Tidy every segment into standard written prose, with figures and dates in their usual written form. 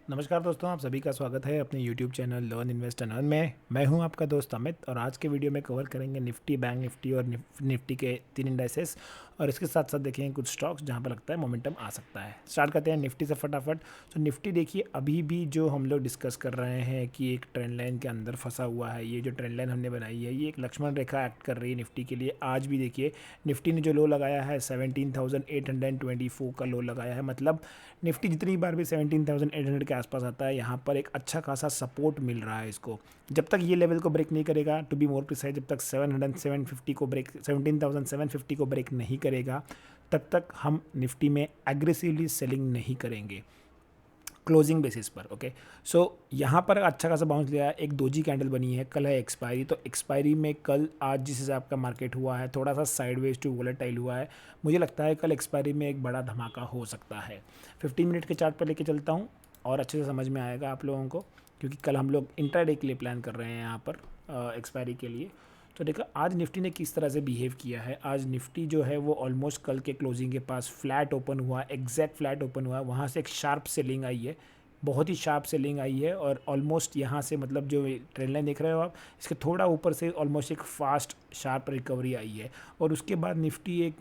नमस्कार दोस्तों, आप सभी का स्वागत है अपने YouTube channel learn invest and earn में। मैं हूं आपका दोस्त अमित और आज के वीडियो में कवर करेंगे निफ्टी, बैंक निफ्टी और निफ्टी के 3 इंडाइसेस और इसके साथ साथ देखेंगे कुछ स्टॉक्स जहां पर लगता है मोमेंटम आ सकता है। स्टार्ट करते हैं निफ्टी से फटाफट। तो निफ्टी देखिए, अभी भी जो हम लोग डिस्कस कर रहे हैं कि एक ट्रेंड लाइन के अंदर फंसा हुआ है। ये जो ट्रेंड लाइन हमने बनाई है ये एक लक्ष्मण रेखा एक्ट कर रही है निफ्टी के लिए। आज भी देखिए निफ्टी ने जो लो लगाया है 17,824 का लो लगाया है। मतलब निफ्टी जितनी बार भी 17,800 के आसपास आता है यहाँ पर एक अच्छा खासा सपोर्ट मिल रहा है इसको। जब तक ये लेवल को ब्रेक नहीं करेगा, टू बी मोर प्रिसाइज, जब तक 750 को ब्रेक 17,750 को ब्रेक नहीं करेगा तब तक हम निफ्टी में एग्रेसिवली सेलिंग नहीं करेंगे क्लोजिंग बेसिस पर। ओके, सो यहाँ पर अच्छा खासा बाउंस लिया है। एक दोजी कैंडल बनी है, कल है एक्सपायरी। तो एक्सपायरी में कल आज जिस हिसाब का मार्केट हुआ है थोड़ा सा साइडवेज टू वोलेटाइल हुआ है। मुझे लगता है कल एक्सपायरी में एक बड़ा धमाका हो सकता है। 15 मिनट के चार्ट पर लेके चलता हूँ और अच्छे से समझ में आएगा आप लोगों को, क्योंकि कल हम लोग इंट्राडे के लिए प्लान कर रहे हैं यहाँ पर एक्सपायरी के लिए। तो देखा आज निफ्टी ने किस तरह से बिहेव किया है। आज निफ्टी जो है वो ऑलमोस्ट कल के क्लोजिंग के पास फ्लैट ओपन हुआ, एग्जैक्ट फ्लैट ओपन हुआ, वहाँ से एक शार्प सेलिंग आई है, बहुत ही शार्प सेलिंग आई है। और ऑलमोस्ट यहाँ से मतलब जो ट्रेंड लाइन देख रहे हो आप, इसके थोड़ा ऊपर से ऑलमोस्ट एक फास्ट शार्प रिकवरी आई है। और उसके बाद निफ्टी एक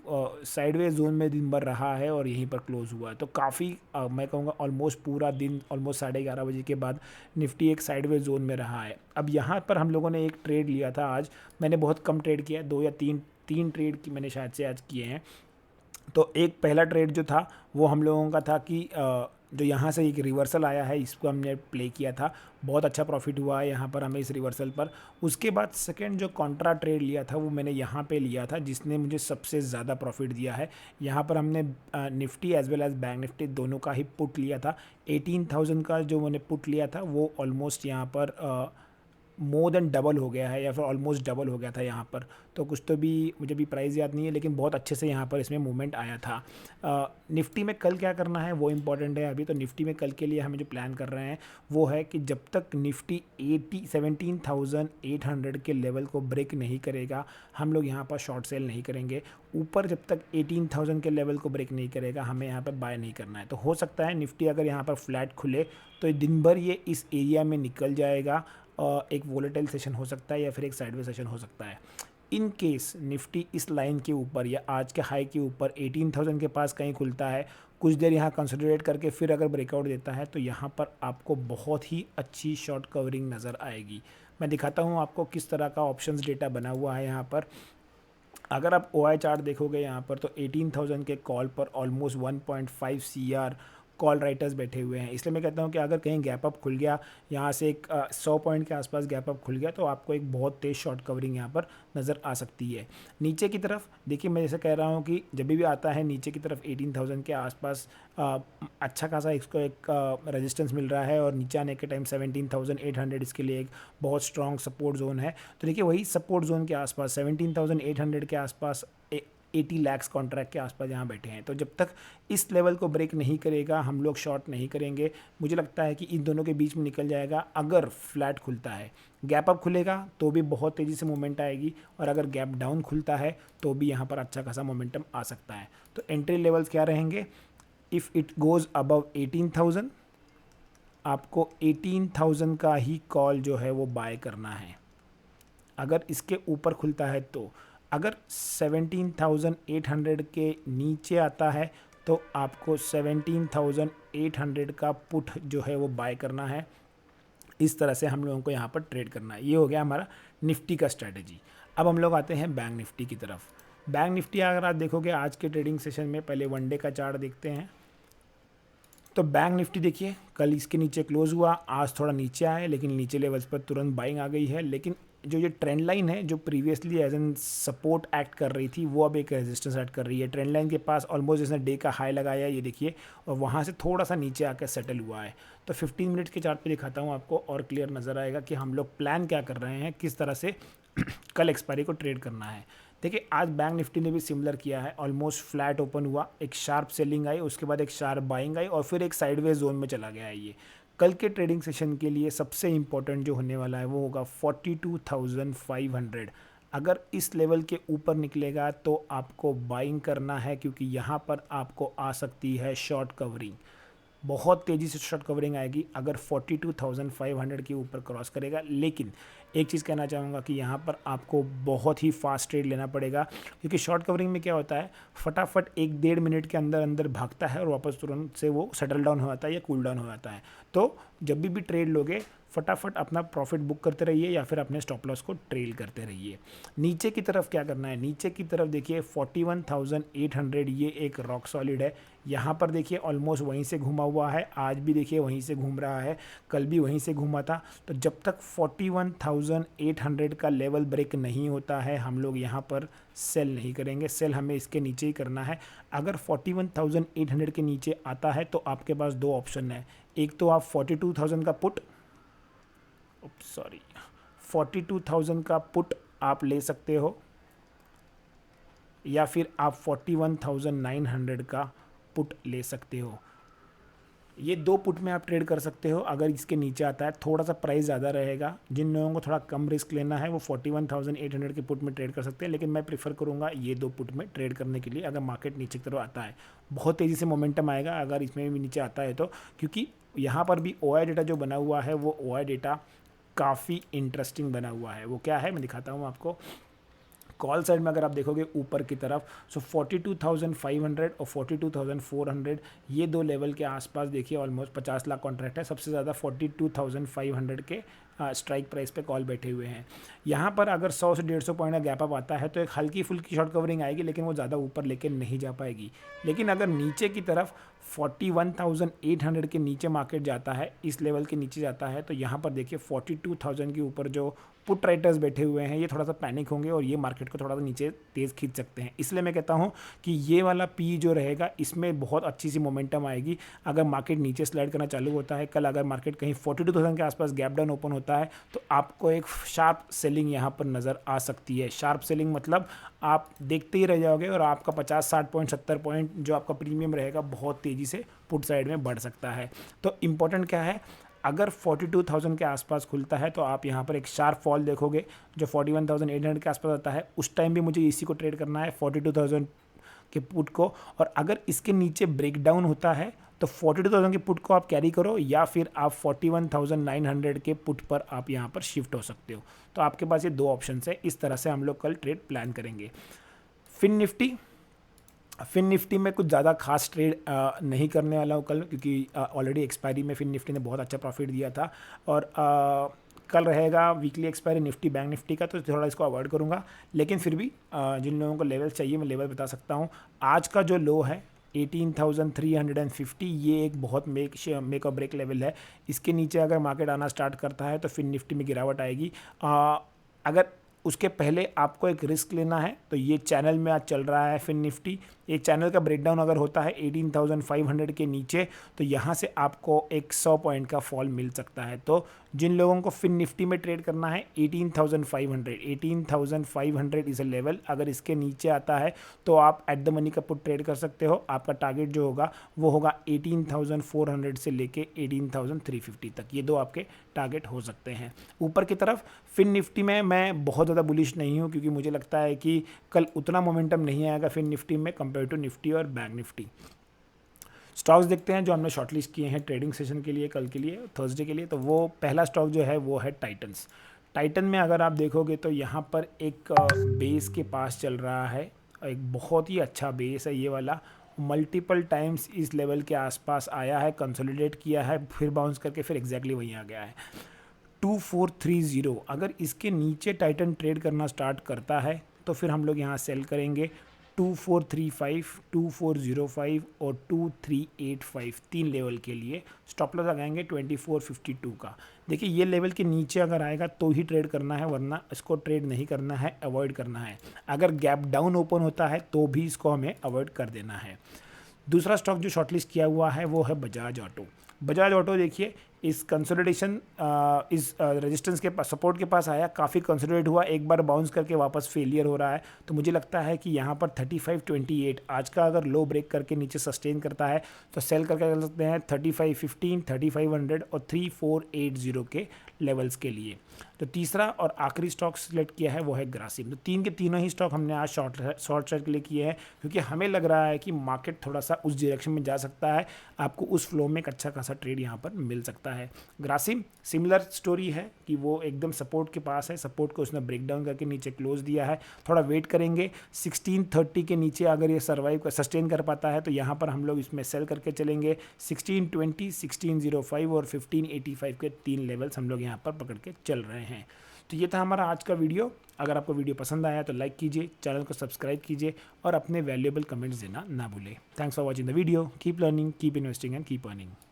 साइडवेज जोन में दिन भर रहा है और यहीं पर क्लोज हुआ है। तो काफ़ी मैं कहूँगा ऑलमोस्ट पूरा दिन, ऑलमोस्ट 11:30 बजे के बाद निफ्टी एक साइडवेज जोन में रहा है। अब यहाँ पर हम लोगों ने एक ट्रेड लिया था आज। मैंने बहुत कम ट्रेड किया है, 2 या 3 ट्रेड की मैंने शायद से आज किए हैं। तो एक पहला ट्रेड जो था वो हम लोगों का था कि जो यहाँ से एक रिवर्सल आया है इसको हमने प्ले किया था, बहुत अच्छा प्रॉफिट हुआ है यहाँ पर हमें इस रिवर्सल पर। उसके बाद सेकंड जो कॉन्ट्रा ट्रेड लिया था वो मैंने यहाँ पे लिया था, जिसने मुझे सबसे ज़्यादा प्रॉफिट दिया है। यहाँ पर हमने Nifty as well as bank Nifty दोनों का ही पुट लिया था। 18,000 का जो मैंने पुट लिया था वो ऑलमोस्ट यहाँ पर मोर देन डबल हो गया है, या फिर ऑलमोस्ट डबल हो गया था यहाँ पर। तो कुछ तो भी मुझे भी प्राइस याद नहीं है, लेकिन बहुत अच्छे से यहाँ पर इसमें मूवमेंट आया था। निफ्टी में कल क्या करना है वो इम्पॉर्टेंट है अभी। तो निफ्टी में कल के लिए हमें जो प्लान कर रहे हैं वो है कि जब तक निफ्टी 17,800 के लेवल को ब्रेक नहीं करेगा हम लोग यहाँ पर शॉर्ट सेल नहीं करेंगे। ऊपर जब तक 18,000 के लेवल को ब्रेक नहीं करेगा हमें यहाँ पर बाय नहीं करना है। तो हो सकता है निफ्टी अगर यहाँ पर फ्लैट खुले तो दिन भर ये इस एरिया में निकल जाएगा। एक वोलेटाइल सेशन हो सकता है या फिर एक साइडवेज सेशन हो सकता है। इन केस निफ्टी इस लाइन के ऊपर या आज के हाई के ऊपर 18,000 के पास कहीं खुलता है, कुछ देर यहाँ कंसोलिडेट करके फिर अगर ब्रेकआउट देता है तो यहाँ पर आपको बहुत ही अच्छी शॉर्ट कवरिंग नज़र आएगी। मैं दिखाता हूँ आपको किस तरह का ऑप्शंस डेटा बना हुआ है यहाँ पर। अगर आप OI चार्ट देखोगे यहाँ पर तो 18,000 के कॉल पर ऑलमोस्ट 1.5 CR कॉल राइटर्स बैठे हुए हैं। इसलिए मैं कहता हूँ कि अगर कहीं गैप अप खुल गया, यहाँ से एक 100 पॉइंट के आसपास गैप अप खुल गया तो आपको एक बहुत तेज़ शॉर्ट कवरिंग यहाँ पर नज़र आ सकती है। नीचे की तरफ देखिए, मैं जैसे कह रहा हूँ कि जब भी आता है नीचे की तरफ 18,000 के आसपास अच्छा खासा इसको एक रेजिस्टेंस मिल रहा है और नीचे आने के टाइम 17,800 इसके लिए एक बहुत स्ट्रॉन्ग सपोर्ट जोन है। तो देखिए वही सपोर्ट जोन के आसपास 17,800 के आसपास 80 लाख कॉन्ट्रैक्ट के आसपास यहाँ बैठे हैं। तो जब तक इस लेवल को ब्रेक नहीं करेगा हम लोग शॉर्ट नहीं करेंगे। मुझे लगता है कि इन दोनों के बीच में निकल जाएगा अगर फ्लैट खुलता है। गैप अप खुलेगा तो भी बहुत तेज़ी से मूवमेंट आएगी और अगर गैप डाउन खुलता है तो भी यहाँ पर अच्छा खासा मोमेंटम आ सकता है। तो एंट्री लेवल्स क्या रहेंगे? इफ़ इट गोज़ अबव 18,000 आपको 18,000 का ही कॉल जो है वो बाय करना है। अगर इसके ऊपर खुलता है तो, अगर 17,800 के नीचे आता है तो आपको 17,800 का पुट जो है वो बाय करना है। इस तरह से हम लोगों को यहाँ पर ट्रेड करना है। ये हो गया हमारा निफ्टी का स्ट्रैटेजी। अब हम लोग आते हैं बैंक निफ्टी की तरफ। बैंक निफ्टी अगर आप देखोगे आज के ट्रेडिंग सेशन में, पहले वनडे का चार्ट देखते हैं। तो बैंक निफ्टी देखिए कल इसके नीचे क्लोज हुआ, आज थोड़ा नीचे आया लेकिन नीचे लेवल्स पर तुरंत बाइंग आ गई है। लेकिन जो ये ट्रेंड लाइन है जो previously as an support act कर रही थी वो अब एक रेजिस्टेंस एक्ट कर रही है। ट्रेंड लाइन के पास ऑलमोस्ट जिसने डे का हाई लगाया है ये देखिए, और वहाँ से थोड़ा सा नीचे आकर सेटल हुआ है। तो 15 मिनट के चार्ट पे दिखाता हूँ आपको और क्लियर नज़र आएगा कि हम लोग प्लान क्या कर रहे हैं, किस तरह से कल एक्सपायरी को ट्रेड करना है। देखिए आज बैंक निफ्टी ने भी सिमिलर किया है, ऑलमोस्ट फ्लैट ओपन हुआ, एक शार्प सेलिंग आई, उसके बाद एक शार्प बाइंग आई और फिर एक साइडवेज जोन में चला गया है। ये कल के ट्रेडिंग सेशन के लिए सबसे इंपॉर्टेंट जो होने वाला है वो होगा 42,500। अगर इस लेवल के ऊपर निकलेगा तो आपको बाइंग करना है, क्योंकि यहाँ पर आपको आ सकती है शॉर्ट कवरिंग। बहुत तेज़ी से शॉर्ट कवरिंग आएगी अगर 42,500 के ऊपर क्रॉस करेगा। लेकिन एक चीज़ कहना चाहूँगा कि यहाँ पर आपको बहुत ही फास्ट ट्रेड लेना पड़ेगा, क्योंकि शॉर्ट कवरिंग में क्या होता है, फटाफट 1-1.5 मिनट के अंदर अंदर भागता है और वापस तुरंत से वो सेटल डाउन हो जाता है या कूल डाउन हो जाता है। तो जब भी ट्रेड लोगे फटाफट अपना प्रॉफिट बुक करते रहिए या फिर अपने स्टॉप लॉस को ट्रेल करते रहिए। नीचे की तरफ क्या करना है, नीचे की तरफ देखिए 41,800 ये एक रॉक सॉलिड है। यहाँ पर देखिए ऑलमोस्ट वहीं से घुमा हुआ है, आज भी देखिए वहीं से घूम रहा है, कल भी वहीं से घूमा था। तो जब तक 41,800 का लेवल ब्रेक नहीं होता है हम लोग यहाँ पर सेल नहीं करेंगे। सेल हमें इसके नीचे ही करना है। अगर 41,800 के नीचे आता है तो आपके पास दो ऑप्शन है, एक तो आप 42,000 का पुट 42,000 का पुट आप ले सकते हो, या फिर आप 41,900 का पुट ले सकते हो। ये दो पुट में आप ट्रेड कर सकते हो। अगर इसके नीचे आता है थोड़ा सा प्राइस ज़्यादा रहेगा, जिन लोगों को थोड़ा कम रिस्क लेना है वो 41,800 के पुट में ट्रेड कर सकते हैं, लेकिन मैं प्रीफर करूँगा ये दो पुट में ट्रेड करने के लिए। अगर मार्केट नीचे की तरफ आता है, बहुत तेज़ी से मोमेंटम आएगा अगर इसमें भी नीचे आता है तो, क्योंकि यहाँ पर भी OI डेटा जो बना हुआ है वो OI डेटा काफ़ी इंटरेस्टिंग बना हुआ है। वो क्या है मैं दिखाता हूँ आपको। कॉल साइड में अगर आप देखोगे ऊपर की तरफ, सो 42,500 और 42,400 ये दो लेवल के आसपास देखिए ऑलमोस्ट 50 लाख कॉन्ट्रैक्ट है। सबसे ज़्यादा 42,500 के स्ट्राइक प्राइस पे कॉल बैठे हुए हैं। यहाँ पर अगर 100 से 150 पॉइंट का गैप अप आता है तो एक हल्की फुल्की शॉर्ट कवरिंग आएगी, लेकिन वो ज़्यादा ऊपर लेके नहीं जा पाएगी। लेकिन अगर नीचे की तरफ 41,800 के नीचे मार्केट जाता है, इस लेवल के नीचे जाता है, तो यहाँ पर देखिए 42,000 के ऊपर जो पुट राइटर्स बैठे हुए हैं ये थोड़ा सा पैनिक होंगे और ये मार्केट को थोड़ा सा नीचे तेज़ खींच सकते हैं। इसलिए मैं कहता हूँ कि ये वाला पी जो रहेगा इसमें बहुत अच्छी सी मोमेंटम आएगी अगर मार्केट नीचे स्लाइड करना चालू होता है। कल अगर मार्केट कहीं 42,000 के आसपास गैप डाउन ओपन होता है तो आपको एक शार्प सेलिंग यहाँ पर नज़र आ सकती है। शार्प सेलिंग मतलब आप देखते ही रह जाओगे और आपका 50, 60 पॉइंट, 70 पॉइंट जो आपका प्रीमियम रहेगा बहुत तेज़ी से पुट साइड में बढ़ सकता है। तो इम्पोर्टेंट क्या है, अगर 42,000 के आसपास खुलता है तो आप यहाँ पर एक शार्प फॉल देखोगे जो 41,800 के आसपास आता है। उस टाइम भी मुझे इसी को ट्रेड करना है 42,000 के पुट को, और अगर इसके नीचे ब्रेक डाउन होता है तो 42,000 के पुट को आप कैरी करो या फिर आप 41,900 के पुट पर आप यहाँ पर शिफ्ट हो सकते हो। तो आपके पास ये दो ऑप्शन है। इस तरह से हम लोग कल ट्रेड प्लान करेंगे। फिन निफ्टी में कुछ ज़्यादा खास ट्रेड नहीं करने वाला हूँ कल, क्योंकि ऑलरेडी एक्सपायरी में फिन निफ्टी ने बहुत अच्छा प्रॉफिट दिया था, और कल रहेगा weekly expiry Nifty bank Nifty का, तो थोड़ा इसको अवॉइड करूँगा। लेकिन फिर भी जिन लोगों को लेवल चाहिए मैं लेवल बता सकता हूँ। आज का जो लो है 18,350, ये एक बहुत मेक और ब्रेक लेवल है। इसके नीचे अगर मार्केट आना स्टार्ट करता है तो फिन निफ्टी में गिरावट आएगी। अगर उसके पहले आपको एक रिस्क लेना है तो ये चैनल में आज चल रहा है फिन निफ्टी। एक चैनल का ब्रेकडाउन अगर होता है 18,500 के नीचे तो यहाँ से आपको एक 100 पॉइंट का फॉल मिल सकता है। तो जिन लोगों को फिन निफ्टी में ट्रेड करना है 18,500 इज़ अ लेवल। अगर इसके नीचे आता है तो आप एट द मनी का पुट ट्रेड कर सकते हो। आपका टारगेट जो होगा वो होगा 18,400 से लेके 18,350 तक। ये दो आपके टारगेट हो सकते हैं। ऊपर की तरफ फिन निफ्टी में मैं बहुत ज़्यादा बुलिश नहीं हूँ, क्योंकि मुझे लगता है कि कल उतना मोमेंटम नहीं आएगा फिन निफ्टी में कंपेयर टू निफ्टी और बैंक निफ्टी। स्टॉक्स देखते हैं जो हमने शॉर्टलिस्ट किए हैं ट्रेडिंग सेशन के लिए, कल के लिए, थर्सडे के लिए। तो वो पहला स्टॉक जो है वो है टाइटन्स। टाइटन में अगर आप देखोगे तो यहाँ पर एक बेस के पास चल रहा है, एक बहुत ही अच्छा बेस है ये वाला। मल्टीपल टाइम्स इस लेवल के आसपास आया है, कंसोलिडेट किया है, फिर बाउंस करके फिर एग्जैक्टली वहीं आ गया है 2430। अगर इसके नीचे टाइटन ट्रेड करना स्टार्ट करता है तो फिर हम लोग यहाँ सेल करेंगे 2435, 2405 और 2385, तीन लेवल के लिए स्टॉप लॉस लगाएंगे 2452 का। देखिए ये लेवल के नीचे अगर आएगा तो ही ट्रेड करना है, वरना इसको ट्रेड नहीं करना है, अवॉइड करना है। अगर गैप डाउन ओपन होता है तो भी इसको हमें अवॉइड कर देना है। दूसरा स्टॉक जो शॉर्टलिस्ट किया हुआ है वो है बजाज ऑटो। बजाज ऑटो देखिए इस कंसोलिडेशन इस रेजिस्टेंस के पास, सपोर्ट के पास आया, काफ़ी कंसोलिडेट हुआ, एक बार बाउंस करके वापस फेलियर हो रहा है। तो मुझे लगता है कि यहाँ पर 35.28 आज का अगर लो ब्रेक करके नीचे सस्टेन करता है तो सेल करके कर सकते हैं 35.15, 3500 और 3480 के लेवल्स के लिए। तो तीसरा और आखिरी स्टॉक सिलेक्ट किया है वो है ग्रासिम। तो तीन के तीनों ही स्टॉक हमने आज शॉर्ट के लिए किए हैं, क्योंकि हमें लग रहा है कि मार्केट थोड़ा सा उस डायरेक्शन में जा सकता है, आपको उस फ्लो में एक अच्छा खासा ट्रेड यहाँ पर मिल सकता है। ग्रासिम सिमिलर स्टोरी है कि वो एकदम सपोर्ट के पास है, सपोर्ट को उसने ब्रेक डाउन करके नीचे क्लोज दिया है, थोड़ा वेट करेंगे। 1630 के नीचे अगर ये सर्वाइव कर सस्टेन कर पाता है तो यहाँ पर हम लोग इसमें सेल करके चलेंगे। 1620, 1605 और 1585 के तीन लेवल्स हम लोग यहाँ पर पकड़ के चल रहे हैं। तो ये था हमारा आज का वीडियो। अगर आपको वीडियो पसंद आया तो लाइक कीजिए, चैनल को सब्सक्राइब कीजिए और अपने वैल्यूएबल कमेंट्स देना ना भूलें। Thanks for watching the video. Keep learning, keep investing and keep earning.